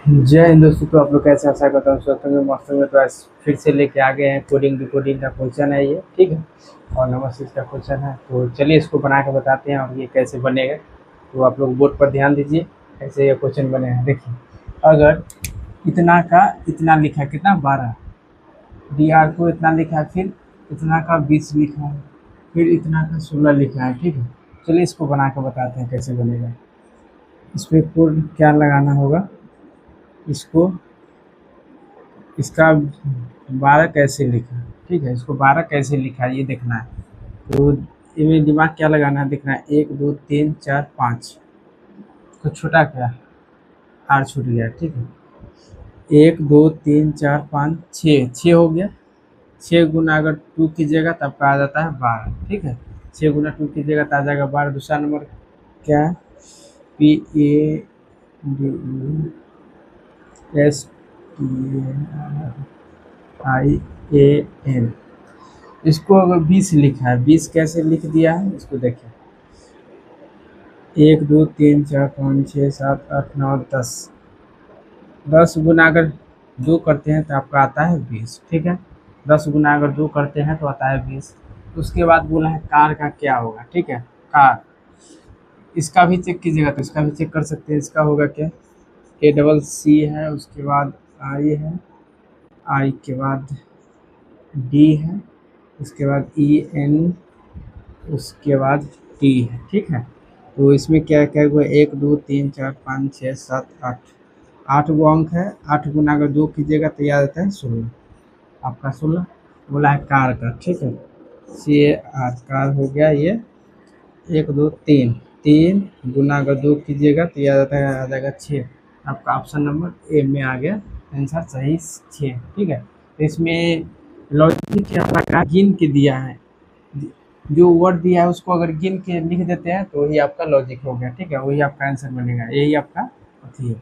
जय हिंद दोस्तों। तो आप लोग कैसे आशा करता हूँ स्वस्थ होंगे मस्त होंगे। तो आज फिर से लेके आ गए हैं कोडिंग डिकोडिंग का क्वेश्चन है ये, ठीक है। और नंबर 6 का क्वेश्चन है, तो चलिए इसको बना के बताते हैं और ये कैसे बनेगा। तो आप लोग बोर्ड पर ध्यान दीजिए कैसे ये क्वेश्चन बनेगा। देखिए, अगर इतना का इतना लिखा है, कितना 12 डी आर को इतना लिखा है, फिर इतना का 20 लिखा है, फिर इतना का 16 लिखा है, ठीक है। चलिए इसको बना के बताते हैं कैसे बनेगा। इस पर कोड क्या लगाना होगा, इसको इसका 12 कैसे लिखा, ठीक है। इसको 12 कैसे लिखा ये देखना है। तो इनमें दिमाग क्या लगाना है, देखना है 1 2 3 4 5 तो छोटा क्या आर छूट गया, ठीक है। 1 2 3 4 5 6 6 हो गया। 6 गुना अगर 2 कीजिएगा तब का आ जाता है 12, ठीक है। 6 गुना 2 कीजिएगा तो आ जाएगा 12। दूसरा नंबर क्या है, P A D S T I A N. इसको अगर 20 लिखा है, 20 कैसे लिख दिया है इसको देखिए। 1 2 3 4 5 6 7 8 9 10। 10 गुना अगर 2 करते हैं तो आपका आता है 20, ठीक है। 10 गुना अगर 2 करते हैं तो आता है 20। उसके बाद बोला है कार का क्या होगा, ठीक है। कार, इसका भी चेक कीजिएगा तो इसका भी चेक कर सकते हैं। इसका होगा क्या, ए डबल सी है, उसके बाद आई है, आई के बाद डी है, उसके बाद ई एन, उसके बाद टी है, ठीक है। तो इसमें क्या क्या हुआ, 1 2 3 4 5 6 7 8, 8 गो अंक है। 8 गुना अगर 2 कीजिएगा तो याद आता है 16, आपका 16 बोला है कार का, ठीक है। सी ए आर, कार हो गया ये। 1 2 3, 3 गुना अगर 2 कीजिएगा तो याद आता है, आ जाएगा 6। आपका ऑप्शन नंबर ए में आ गया आंसर सही 6, ठीक है। तो इसमें लॉजिक क्या प्रकार गिन के दिया है, जो वर्ड दिया है उसको अगर गिन के लिख देते हैं तो वही आपका लॉजिक हो गया, ठीक है। वही आपका आंसर बनेगा, यही आपका अथी है।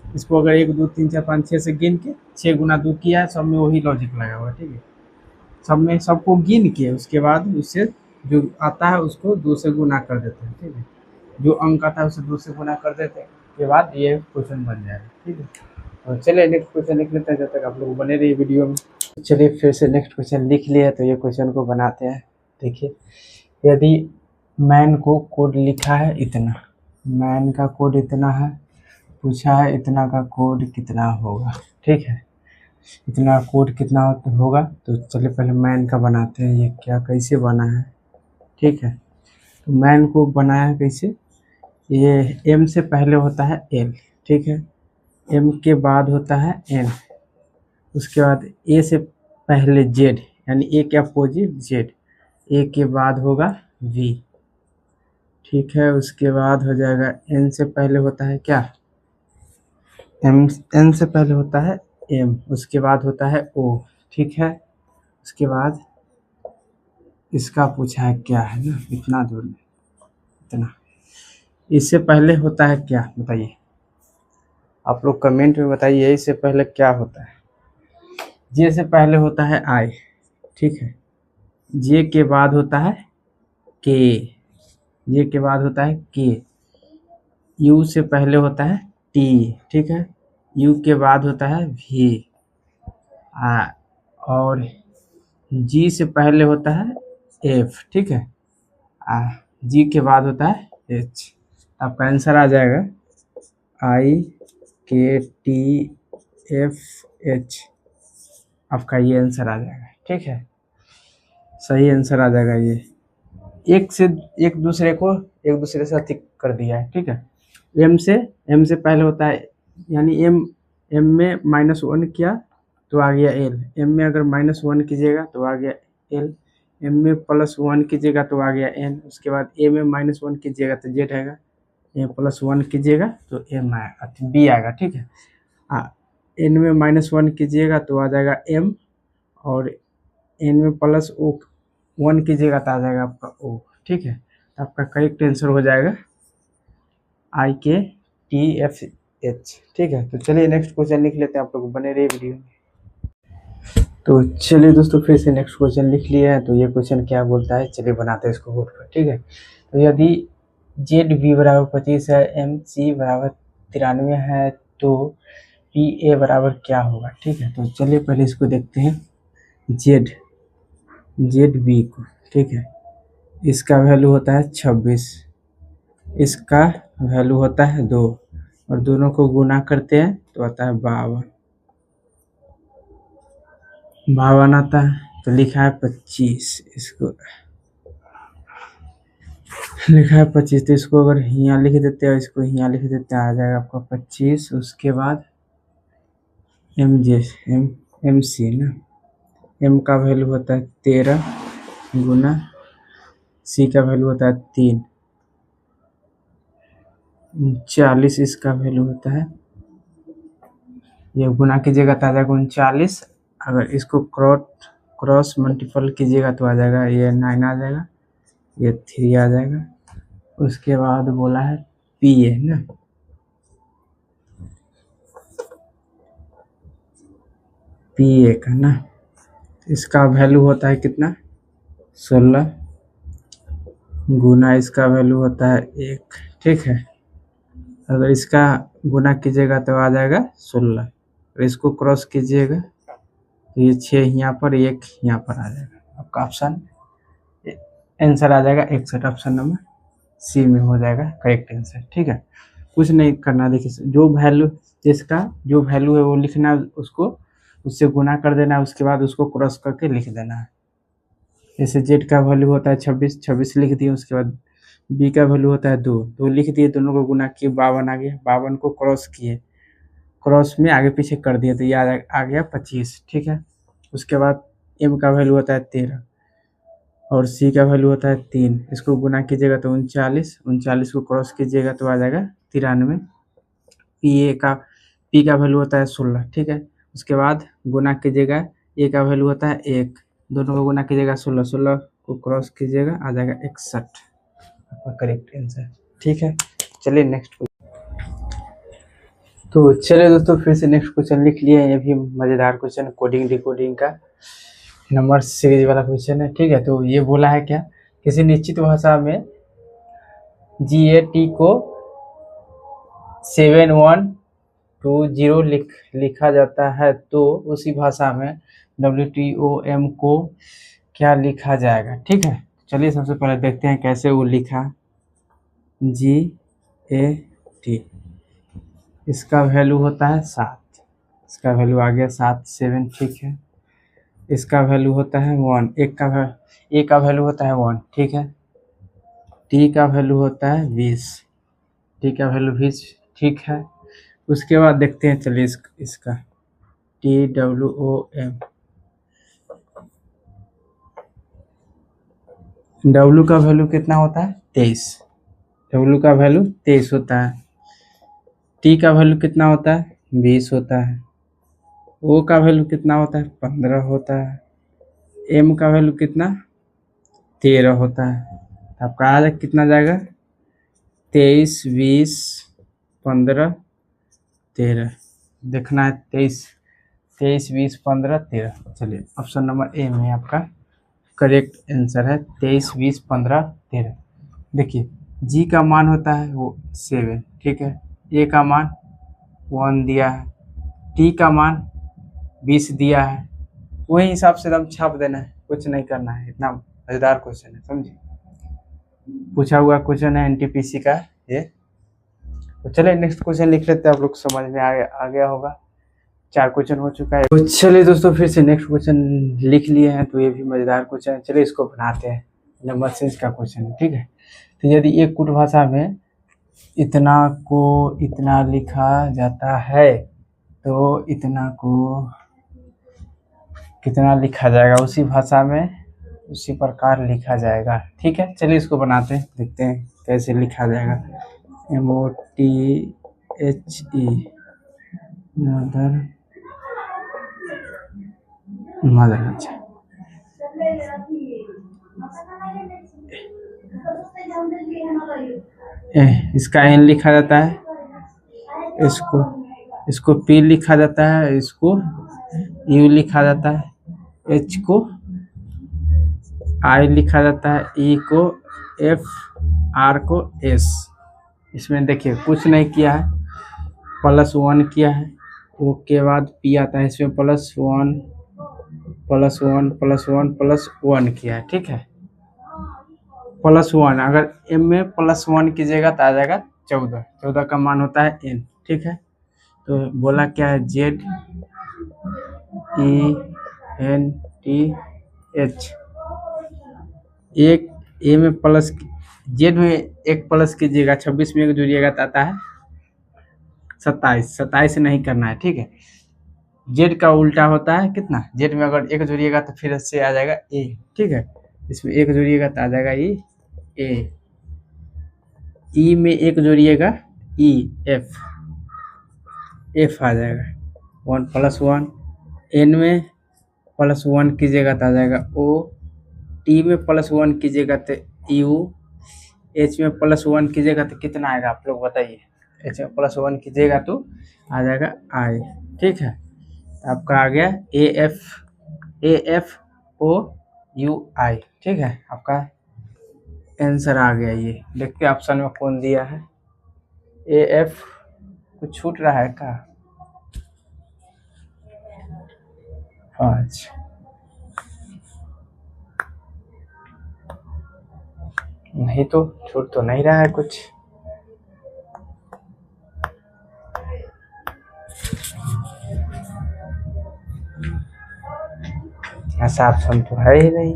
इसको अगर 1 2 3 4 5 6 से गिन के 6 गुना 2 किया है, सब में वही लॉजिक लगा हुआ है, ठीक है। सब में सबको गिन के उसके बाद उससे जो आता है उसको 2 से गुना कर देते हैं, ठीक है। जो अंक आता है उसे 2 से गुना कर देते हैं, उसके बाद ये क्वेश्चन बन जाएगा, ठीक है। तो चलिए नेक्स्ट क्वेश्चन लिख लेते हैं, जब तक आप लोग बने रहिए वीडियो में। चलिए फिर से नेक्स्ट क्वेश्चन लिख लिया, तो ये क्वेश्चन को बनाते हैं। देखिए, यदि मैन को कोड लिखा है इतना, मैन का कोड इतना है, पूछा है इतना का कोड कितना होगा, ठीक है। इतना कोड कितना होगा, तो चलिए पहले मैन का बनाते हैं। ये क्या कैसे बना है, ठीक है। तो मैन को बनाया है कैसे, ये एम से पहले होता है एल, ठीक है। एम के बाद होता है एन, उसके बाद ए से पहले जेड, यानी ए के अपोजिट जेड। ए के बाद होगा वी, ठीक है। उसके बाद हो जाएगा एन से पहले होता है क्या, एम, एन से पहले होता है एम, उसके बाद होता है ओ, ठीक है। उसके बाद इसका पूछा है क्या है ना, इतना दूर में इतना, इससे पहले होता है क्या बताइए, आप लोग कमेंट में बताइए इससे पहले क्या होता है। जे से पहले होता है आई, ठीक है। जे के बाद होता है के, जे के बाद होता है के। यू से पहले होता है टी, ठीक है। यू के बाद होता है वी, और जी से पहले होता है एफ, ठीक है। जी के बाद होता है एच। आपका आंसर आ जाएगा आई के टी एफ एच, आपका ये आंसर आ जाएगा, ठीक है। सही आंसर आ जाएगा ये। एक से एक दूसरे से अधिक कर दिया है, ठीक है। एम से पहले होता है, यानी एम, एम में -1 किया तो आ गया एल। एम में अगर -1 कीजिएगा तो आ गया एल। एम में +1 कीजिएगा तो आ गया एन। उसके बाद ए में -1 कीजिएगा तो जेड आएगा। ए +1 कीजिएगा तो एम आएगा, बी आएगा, ठीक है। एन में -1 कीजिएगा तो आ जाएगा एम, और एन में +1 कीजिएगा तो आ जाएगा आपका ओ, ठीक है। तो आपका करेक्ट आंसर हो जाएगा आई के टी एफ एच, ठीक है। तो चलिए नेक्स्ट क्वेश्चन लिख लेते हैं, आप लोग बने रहिए वीडियो में। तो चलिए दोस्तों फिर से नेक्स्ट क्वेश्चन लिख लिया है। तो ये क्वेश्चन क्या बोलता है, चलिए बनाते हैं इसको बोर्ड पर, ठीक है। तो यदि जेड बी बराबर 25 है, एम सी बराबर 93 है, तो पी ए बराबर क्या होगा, ठीक है। तो चलिए पहले इसको देखते हैं, जेड बी को, ठीक है। इसका वैल्यू होता है 26, इसका वैल्यू होता है 2, और दोनों को गुना करते हैं तो आता है 52 आता है। तो लिखा है 25, इसको लिखा है 25, तो इसको अगर यहाँ लिख देते हैं, इसको यहाँ लिख देते हैं, आ जाएगा आपका 25। उसके बाद एम सी ना, एम का वैल्यू होता है 13 गुना सी का वैल्यू होता है 3, 40 इसका वैल्यू होता है, ये गुना कीजिएगा तो आ जाएगा 39। अगर इसको क्रॉस मल्टीपल कीजिएगा तो आ जाएगा, ये 9 आ जाएगा, ये 3 आ जाएगा। उसके बाद बोला है पी ए ना, पी ए का ना, इसका वैल्यू होता है कितना, 16 गुना इसका वैल्यू होता है 1, ठीक है। अगर इसका गुना कीजिएगा तो आ जाएगा 16, और इसको क्रॉस कीजिएगा तो ये 6 यहाँ पर, 1 यहाँ पर आ जाएगा। आपका ऑप्शन आंसर आ जाएगा 61, ऑप्शन नंबर सी में हो जाएगा करेक्ट आंसर, ठीक है। कुछ नहीं करना, देखिए जो वैल्यू, जिसका जो वैल्यू है वो लिखना है, उसको उससे गुना कर देना है, उसके बाद उसको क्रॉस करके लिख देना है। जैसे जेड का वैल्यू होता है 26 लिख दिए, उसके बाद बी का वैल्यू होता है 2 लिख दिए, दोनों को गुना किए 52 आ गया, 52 को क्रॉस किए, क्रॉस में आगे पीछे कर दिए तो ये आ गया 25, ठीक है। उसके बाद एम का वैल्यू होता है 13 और सी का वैल्यू होता है 3, इसको गुना कीजिएगा तो 39 को क्रॉस कीजिएगा तो आ जाएगा 93। पी का वैल्यू होता है 16, ठीक है। उसके बाद गुना कीजिएगा, ए का वैल्यू होता है 1, दोनों को गुना कीजिएगा 16 को क्रॉस कीजिएगा आ जाएगा 61, आपका करेक्ट आंसर, ठीक है। चलिए नेक्स्ट क्वेश्चन। तो चलिए दोस्तों फिर से नेक्स्ट क्वेश्चन लिख लिए, ये भी मज़ेदार क्वेश्चन, कोडिंग डिकोडिंग का नंबर सीरीज वाला क्वेश्चन है, ठीक है। तो ये बोला है क्या, किसी निश्चित भाषा में GAT को 7120 लिखा जाता है, तो उसी भाषा में WTOM को क्या लिखा जाएगा, ठीक है। चलिए सबसे पहले देखते हैं कैसे वो लिखा, GAT, इसका वैल्यू होता है 7, इसका वैल्यू आ गया 7 ठीक है। इसका वैल्यू होता है 1, ए का वैल्यू होता है 1, ठीक है। टी का वैल्यू होता है 20, टी का वैल्यू 20, ठीक है। उसके बाद देखते हैं, चलिए इसका TWOM, W का वैल्यू कितना होता है 23, W का वैल्यू 23 होता है। टी का वैल्यू कितना होता है 20 होता है। ओ का वैल्यू कितना होता है 15 होता है। एम का वैल्यू कितना 13 होता है। आपका आज कितना जाएगा 23, 20, 15, 13, देखना है 23, 20, 15, 13। चलिए ऑप्शन नंबर ए में आपका करेक्ट आंसर है 23, 20, 15, 13। देखिए जी का मान होता है वो 7, ठीक है। ए का मान 1 दिया है, टी का मान 20 दिया है, वही हिसाब से एकदम छाप देना है, कुछ नहीं करना है। इतना मजेदार क्वेश्चन है, समझिए, पूछा हुआ क्वेश्चन है NTPC का ये। तो चलिए नेक्स्ट क्वेश्चन लिख लेते हैं, आप लोग समझ में आ गया होगा, 4 क्वेश्चन हो चुका है। तो चलिए दोस्तों फिर से नेक्स्ट क्वेश्चन लिख लिए हैं, तो ये भी मजेदार क्वेश्चन है। चलिए इसको बनाते हैं, नंबर सेंस का क्वेश्चन है, ठीक है। तो यदि एक कुट भाषा में इतना को इतना लिखा जाता है, तो इतना को कितना लिखा जाएगा, उसी भाषा में उसी प्रकार लिखा जाएगा, ठीक है। चलिए इसको बनाते हैं, देखते हैं कैसे लिखा जाएगा। MOTHE, मदर, अच्छा इसका N लिखा जाता है, इसको P लिखा जाता है, इसको U लिखा जाता है, H को I लिखा जाता है, E को F, R को S। इसमें देखिए कुछ नहीं किया है, +1 किया है, ओ के बाद पी आता है, इसमें +1 +1 +1 +1 किया है, ठीक है। +1 अगर m में +1 कीजिएगा तो आ जाएगा 14, 14 का मान होता है n, ठीक है। तो बोला क्या है, ZENTH, एक ए में प्लस, जेड में एक प्लस कीजिएगा, 26 में एक जोड़िएगा तो आता है 27, 27 नहीं करना है, ठीक है। जेड का उल्टा होता है कितना, जेड में अगर एक जोड़िएगा तो फिर से आ जाएगा ए, ठीक है। इसमें एक जोड़िएगा तो आ जाएगा ए, ई में एक जोड़िएगा ई, एफ आ जाएगा 1 +1, एन में +1 कीजिएगा तो आ जाएगा ओ, टी में +1 कीजिएगा तो यू, एच में +1 कीजिएगा तो कितना आएगा आप लोग बताइए। एच में +1 कीजिएगा तो आ जाएगा आई, ठीक है। आपका आ गया AFOUI, ठीक है। आपका आंसर आ गया। ये देखते ऑप्शन में कौन दिया है, AF कुछ छूट रहा है क्या? 5 नहीं तो छूट तो नहीं रहा है कुछ। ऐसा ऑप्शन तो है ही नहीं,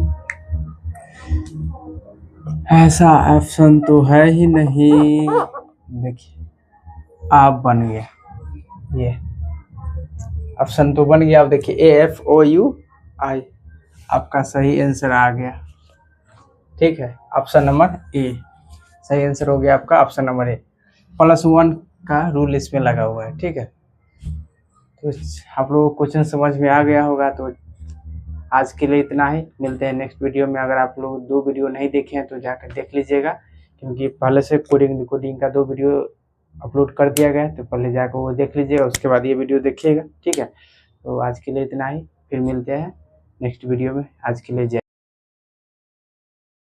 ऐसा ऑप्शन तो है ही नहीं। देखिए आप बन गया, ये ऑप्शन तो बन गया। आप देखिए AFOUI आपका सही आंसर आ गया, ठीक है। ऑप्शन नंबर ए सही आंसर हो गया आपका, ऑप्शन नंबर ए। +1 का रूल इसमें लगा हुआ है, ठीक है। तो आप लोगों को क्वेश्चन समझ में आ गया होगा। तो आज के लिए इतना ही, मिलते हैं नेक्स्ट वीडियो में। अगर आप लोग 2 वीडियो नहीं देखे हैं तो जाकर देख लीजिएगा, क्योंकि पहले से कोडिंग का 2 वीडियो अपलोड कर दिया गया है, तो पहले जाकर वो देख लीजिएगा, उसके बाद ये वीडियो देखिएगा, ठीक है। तो आज के लिए इतना ही, फिर मिलते हैं नेक्स्ट वीडियो में। आज के लिए जय।